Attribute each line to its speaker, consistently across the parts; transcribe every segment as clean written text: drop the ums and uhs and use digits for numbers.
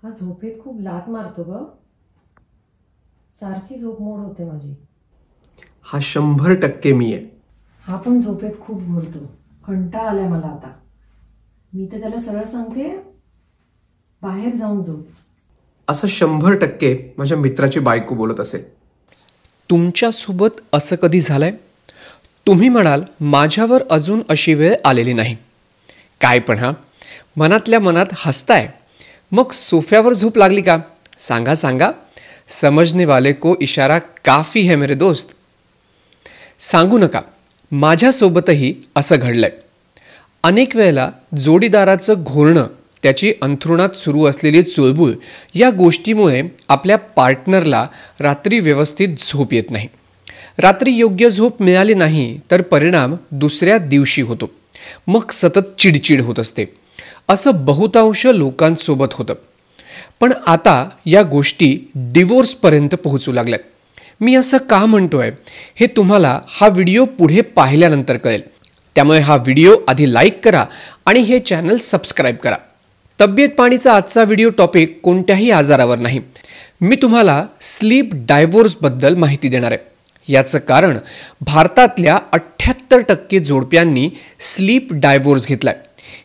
Speaker 1: हा झोपेत खूप लात मारतो ग. सारखी झोप मोड होते माझी.
Speaker 2: हा 100% मी आहे.
Speaker 1: हा पण झोपेत खूप घोरतो. कंटाळा आलाय मला आता. मी तर त्याला सरळ सांगते, बाहेर जाऊन झोप.
Speaker 2: असं 100% माझ्या मित्राची बायको बोलत असेल. तुमच्यासोबत असं कधी झालंय? तुम्ही म्हणाल माझ्यावर अजून अशी वेळ आलेली नाही. काय पण हा, मनातल्या मनात हसताय. मग सोफ्यावर झोप लागली का? सांगा सांगा. समझने वाले को इशारा काफी है मेरे दोस्त. सांगू नका, माझ्यासोबतही असं घडलंय. अनेक वेळेला जोडीदाराचं घोरणं, त्याची अंथरुणात सुरू असलेली चुळबुळ या गोष्टीमुळे आपल्या पार्टनरला रात्री व्यवस्थित झोप येत नाही. रात्री योग्य झोप मिळाली नाही तर परिणाम दुसऱ्या दिवशी होतो. मग सतत चिडचिड होत असते. असं बहुतांश लोकांसोबत होतं. पण आता या गोष्टी डिवोर्सपर्यंत पोहोचू लागल्यात. मी असं का म्हणतोय हे तुम्हाला हा व्हिडिओ पुढे पाहिल्यानंतर कळेल. त्यामुळे हा व्हिडिओ आधी लाईक करा आणि हे चॅनल सबस्क्राईब करा. तब्येत पाणीचा आजचा व्हिडिओ टॉपिक कोणत्याही आजारावर नाही. मी तुम्हाला स्लीप डायव्होर्सबद्दल माहिती देणार आहे. याचं कारण भारतातल्या 78% जोडप्यांनी स्लीप डायव्होर्स घेतलाय.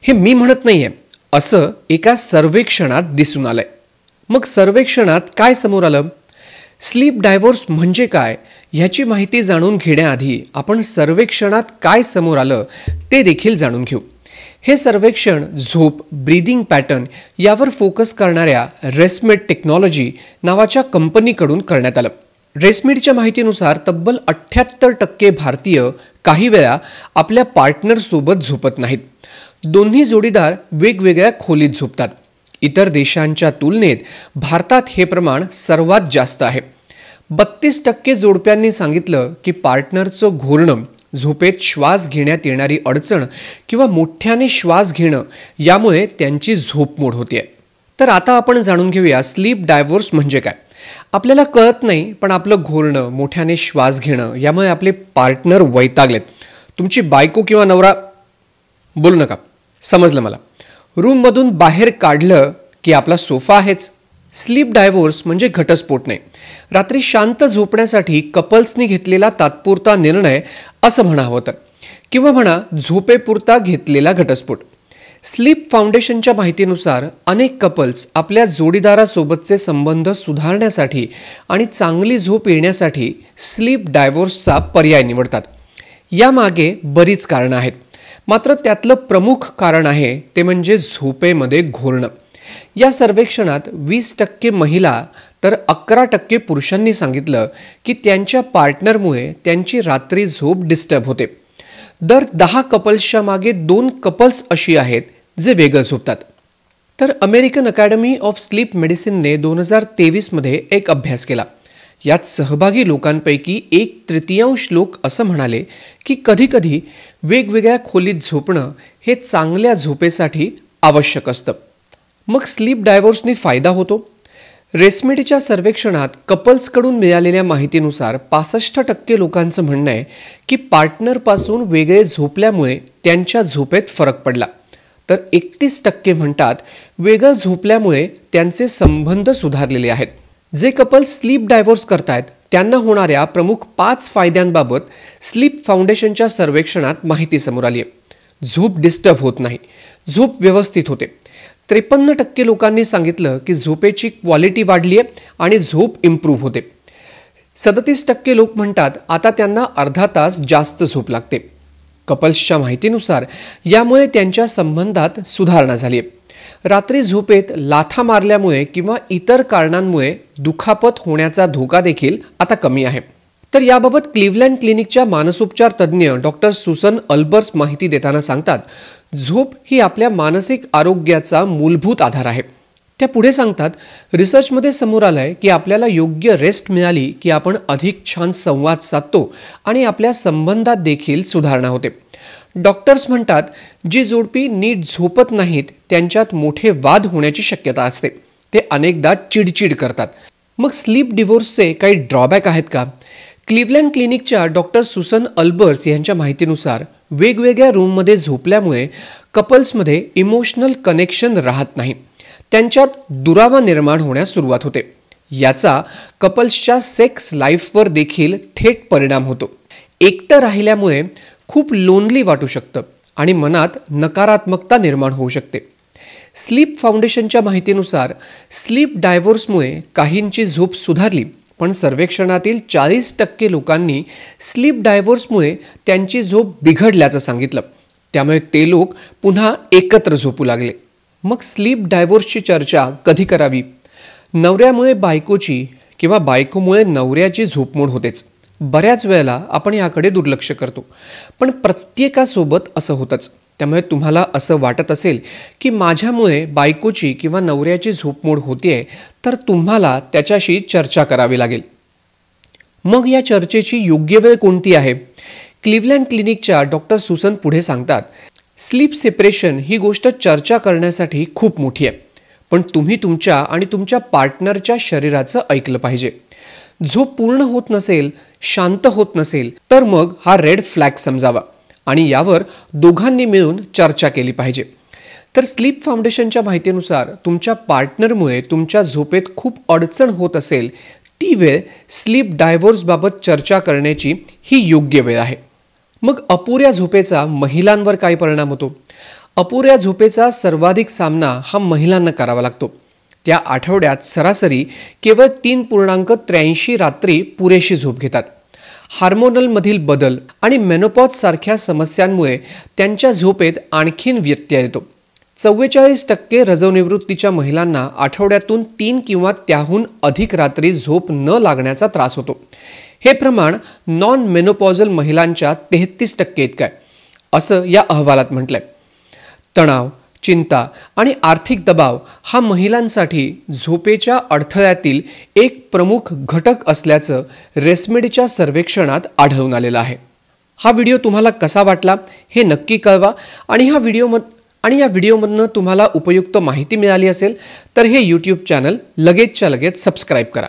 Speaker 2: हे मी म्हणत नाहीये, असं एका सर्वेक्षणात दिसून आलंय. मग सर्वेक्षणात काय समोर आलं? स्लीप डायव्होर्स म्हणजे काय ह्याची माहिती जाणून घेण्याआधी आपण सर्वेक्षणात काय समोर आलं ते देखील जाणून घेऊ. हे सर्वेक्षण झोप, ब्रीदिंग पॅटर्न यावर फोकस करणाऱ्या रेस्मेड टेक्नॉलॉजी नावाच्या कंपनीकडून करण्यात आलं. रेस्मेडच्या माहितीनुसार तब्बल 78% भारतीय काही वेळा आपल्या पार्टनरसोबत झोपत नाहीत. दोन्ही जोडीदार वेगवेगळ्या खोलीत झोपतात. इतर देशांच्या तुलनेत भारतात हे प्रमाण सर्वात जास्त आहे. 32% जोडप्यांनी सांगितलं की पार्टनरचं घोरणं, झोपेत श्वास घेण्यात येणारी अडचण किंवा मोठ्याने श्वास घेणं यामुळे त्यांची झोप मोड होते. तर आता आपण जाणून घेऊया स्लीप डायव्होर्स म्हणजे काय. आपल्याला कळत नाही पण आपलं घोरणं, मोठ्याने श्वास घेणं यामुळे आपले पार्टनर वैतागलेत. तुमची बायको किंवा नवरा, बोलू नका, समजलं मला. रूममधून बाहेर काढलं की आपला सोफा आहेच. स्लीप डायव्होर्स म्हणजे घटस्फोट नाही. रात्री शांत झोपण्यासाठी कपल्सनी घेतलेला तात्पुरता निर्णय असं म्हणावं तर, किंवा म्हणा झोपेपुरता घेतलेला घटस्फोट. स्लीप फाउंडेशनच्या माहितीनुसार अनेक कपल्स आपल्या जोडीदारासोबतचे संबंध सुधारण्यासाठी आणि चांगली झोप येण्यासाठी स्लीप डायव्होर्सचा पर्याय निवडतात. यामागे बरीच कारणं आहेत. मात्र त्यातलं प्रमुख कारण आहे ते म्हणजे झोपेमध्ये घोरणं. या सर्वेक्षणात 20% महिला तर 11% पुरुषांनी सांगितलं की त्यांच्या पार्टनरमुळे त्यांची रात्री झोप डिस्टर्ब होते. दर 10 कपल्सच्या मागे 2 कपल्स अशी आहेत जे वेगळं झोपतात. तर अमेरिकन अकॅडमी ऑफ स्लीप मेडिसिनने 2023 मध्ये एक अभ्यास केला. यात सहभागी लोकांपैकी 1/3 लोक असं म्हणाले की कधीकधी वेगवेगळ्या खोलीत झोपणं हे चांगल्या झोपेसाठी आवश्यक असतं. मग स्लीप डायव्होर्सने फायदा होतो? रेस्मेडच्या सर्वेक्षणात कपल्सकडून मिळालेल्या माहितीनुसार 65% लोकांचं म्हणणं आहे की पार्टनरपासून वेगळे झोपल्यामुळे त्यांच्या झोपेत फरक पडला. तर 31% म्हणतात वेगळं झोपल्यामुळे त्यांचे संबंध सुधारलेले आहेत. जे कपल्स स्लीप डायव्होर्स करतायत त्यांना होणाऱ्या प्रमुख 5 फायद्यांबाबत स्लीप फाउंडेशनच्या सर्वेक्षणात माहिती समोर आली आहे. झोप डिस्टर्ब होत नाही, झोप व्यवस्थित होते. 53% लोकांनी सांगितलं की झोपेची क्वालिटी वाढली आहे आणि झोप इम्प्रूव्ह होते. 37% लोक म्हणतात आता त्यांना अर्धा तास जास्त झोप लागते. कपल्सच्या माहितीनुसार यामुळे त्यांच्या संबंधात सुधारणा झाली आहे. रात्री झोपेत लाथा मारल्यामुळे किंवा इतर कारणांमुळे दुखापत होण्याचा धोका देखील आता कमी आहे. तर याबाबत क्लिव्हलँड क्लिनिकच्या मानसोपचार तज्ज्ञ डॉक्टर सुसन अल्बर्स माहिती देताना सांगतात, झोप ही आपल्या मानसिक आरोग्याचा मूलभूत आधार आहे. त्या पुढे सांगतात, रिसर्चमध्ये समोर आलंय की आपल्याला योग्य रेस्ट मिळाली की आपण अधिक छान संवाद साधतो आणि आपल्या संबंधात देखील सुधारणा होते. डॉक्टर्स म्हणतात जी जोडपी नीट झोपत नाहीत त्यांच्यात मोठे वाद होण्याची शक्यता असते. ते अनेकदा चिडचिड करतात. मग स्लीप डिव्होर्सचे काही ड्रॉबॅक आहेत का? क्लिव्हलँड क्लिनिकच्या डॉक्टर सुसन अल्बर्स यांच्या माहितीनुसार वेगवेगळ्या रूममध्ये झोपल्यामुळे कपल्समध्ये इमोशनल कनेक्शन राहत नाही. त्यांच्यात दुरावा निर्माण होण्यास सुरुवात होते. याचा कपल्सच्या सेक्स लाईफवर देखील थेट परिणाम होतो. एकटं राहिल्यामुळे खूप लोनली वाटू शकतं आणि मनात नकारात्मकता निर्माण होऊ शकते. स्लीप फाउंडेशनच्या माहितीनुसार स्लीप डायव्होर्समुळे काहींची झोप सुधारली, पण सर्वेक्षणातील 40% लोकांनी स्लीप डायव्होर्समुळे त्यांची झोप बिघडल्याचं सांगितलं. त्यामुळे ते लोक पुन्हा एकत्र झोपू लागले. मग स्लीप डायव्होर्सची चर्चा कधी करावी? नवऱ्यामुळे बायकोची किंवा बायकोमुळे नवऱ्याची झोपमोड होतेच. बऱ्याच वेळेला आपण याकडे दुर्लक्ष करतो, पण प्रत्येकासोबत असं होतंच. त्यामुळे तुम्हाला असं वाटत असेल की माझ्यामुळे बायकोची किंवा नवऱ्याची झोपमोड होतीये, तर तुम्हाला त्याच्याशी चर्चा करावी लागेल. मग या चर्चेची योग्य वेळ कोणती आहे? क्लिव्हलँड क्लिनिकच्या डॉक्टर सुसन पुढे सांगतात, स्लीप सेपरेशन ही गोष्ट चर्चा करण्यासाठी खूप मोठी आहे, पण तुम्ही तुमच्या आणि तुमच्या पार्टनरच्या शरीराचं ऐकलं पाहिजे. झोप पूर्ण होत नसेल, शांत होत नसेल, तर मग हा रेड फ्लॅग समजावा आणि यावर दोघांनी मिळून चर्चा केली पाहिजे. तर स्लीप फाउंडेशनच्या माहितीनुसार तुमच्या पार्टनरमुळे तुमच्या झोपेत खूप अडचण होत असेल, ती वेळ स्लीप डायव्होर्सबाबत चर्चा करण्याची ही योग्य वेळ आहे. मग अपुऱ्या झोपेचा महिलांवर काय परिणाम होतो? अपुऱ्या झोपेचा सर्वाधिक सामना हा महिलांना करावा लागतो. त्या आठवड्यात सरासरी केवळ 3.83 रात्री पुरेशी झोप घेतात. हार्मोनलमधील बदल आणि मेनोपॉज सारख्या समस्यांमुळे त्यांच्या झोपेत आणखीन व्यत्यय येतो. 44% रजोनिवृत्तीच्या महिलांना आठवड्यातून 3 किंवा त्याहून अधिक रात्री झोप न लागण्याचा त्रास होतो. हे प्रमाण नॉन मेनोपॉझल महिलांच्या 33% इतकं आहे, असं या अहवालात म्हटलंय. तणाव, चिंता आणि आर्थिक दबाव हा महिलांसाठी झोपेच्या अडथळ्यातील एक प्रमुख घटक असल्याचं रेस्मेडीच्या सर्वेक्षणात आढळून आलेलं आहे. हा व्हिडिओ तुम्हाला कसा वाटला हे नक्की कळवा आणि या व्हिडिओमधनं तुम्हाला उपयुक्त माहिती मिळाली असेल तर हे यूट्यूब चॅनल लगेचच्या लगेच सबस्क्राईब करा.